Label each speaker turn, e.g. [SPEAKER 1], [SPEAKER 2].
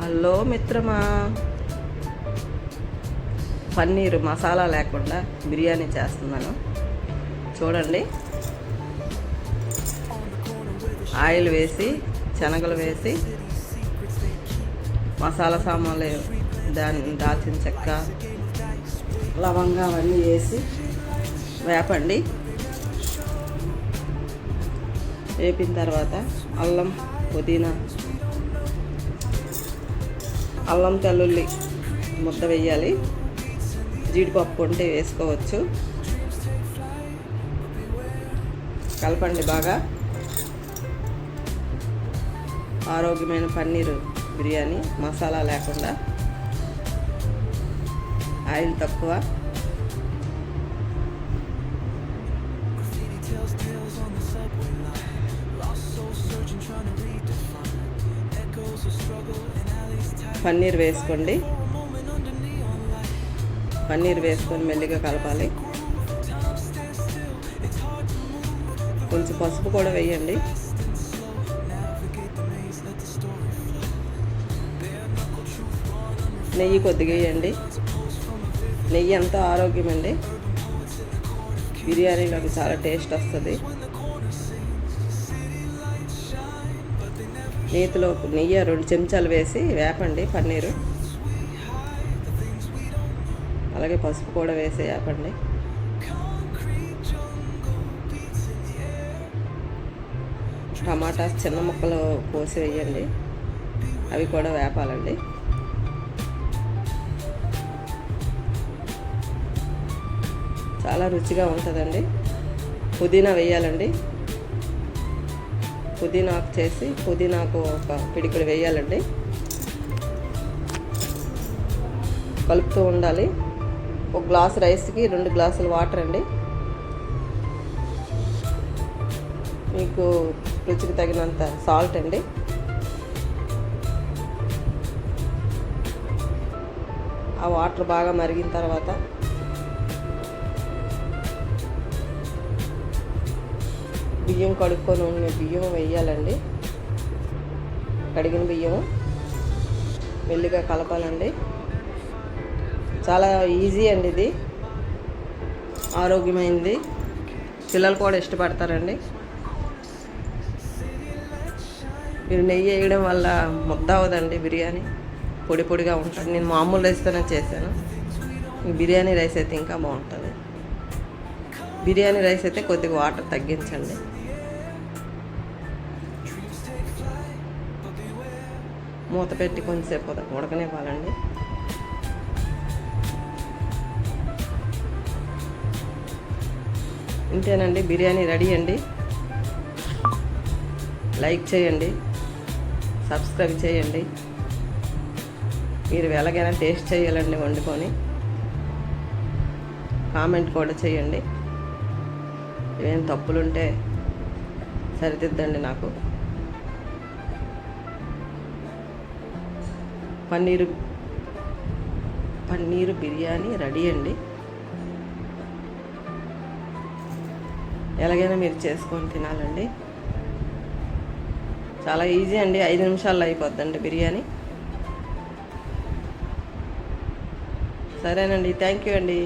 [SPEAKER 1] Hello మిత్రమా, పన్నీరు మసాలా లేకుండా బిర్యానీ చేస్తున్నాను చూడండి. ఆయిల్ వేసి శనగలు వేసి మసాలా సామాన్లు దాల్చిన చెక్క లవంగా అవన్నీ వేసి వేపండి. వేపిన తర్వాత అల్లం పుదీనా అల్లం తెల్లుల్లి ముద్ద వేయాలి. జీడిపప్పు ఉంటే వేసుకోవచ్చు. కలపండి బాగా. ఆరోగ్యమైన పన్నీరు బిర్యానీ మసాలా లేకుండా, ఆయిల్ తక్కువ. పన్నీర్ వేసుకోండి. పన్నీర్ వేసుకొని మెల్లిగా కలపాలి. కొంచెం పసుపు కూడా వేయండి. నెయ్యి కొద్దిగా వేయండి. నెయ్యి ఎంతో ఆరోగ్యం అండి. బిర్యానీలోకి చాలా టేస్ట్ వస్తుంది. నెయ్యి 2 చెంచాలు వేసి వేపండి పన్నీరు. అలాగే పసుపు కూడా వేసి వేపండి. టమాటాస్ చిన్న ముక్కలు కోసి వేయండి. అవి కూడా వేపాలండి. చాలా రుచిగా ఉంటుందండి. పుదీనా వేయాలండి. పుదీనాకు చేసి పుదీనాకు ఒక పిడికిడి వేయాలండి. కలుపుతూ ఉండాలి. 1 గ్లాసు రైస్కి 2 గ్లాసులు వాటర్ అండి. మీకు రుచికి తగినంత సాల్ట్ అండి. ఆ వాటర్ బాగా మరిగిన తర్వాత బియ్యం కడుక్కొని ఉన్న బియ్యం వేయాలండి. కడిగిన బియ్యం మెల్లిగా కలపాలండి. చాలా ఈజీ అండి ఇది. ఆరోగ్యమైనది. పిల్లలు కూడా ఇష్టపడతారండి. మీరు నెయ్యి వేయడం వల్ల ముద్ద అవ్వదండి బిర్యానీ. పొడి పొడిగా ఉంటుంది. నేను మామూలు రైస్తోనే చేశాను. బిర్యానీ రైస్ అయితే ఇంకా బాగుంటుంది. బిర్యానీ రైస్ అయితే కొద్దిగా వాటర్ తగ్గించండి. మూత పెట్టి కొంచెంసేపు ఉడకనివ్వాలండి. ఇంతేనండి, బిర్యానీ రెడీ అండి. లైక్ చేయండి, సబ్స్క్రైబ్ చేయండి. మీరు ఎలాగైనా టేస్ట్ చేయాలండి వండుకొని. కామెంట్ కూడా చేయండి. ఏం తప్పులుంటే సరిదిద్దండి నాకు. పన్నీరు బిర్యానీ రెడీ అండి. ఎలాగైనా మీరు చేసుకొని తినాలండి. చాలా ఈజీ అండి. 5 నిమిషాల్లో అయిపోద్దండి బిర్యానీ. సరేనండి, థ్యాంక్ యూ అండి.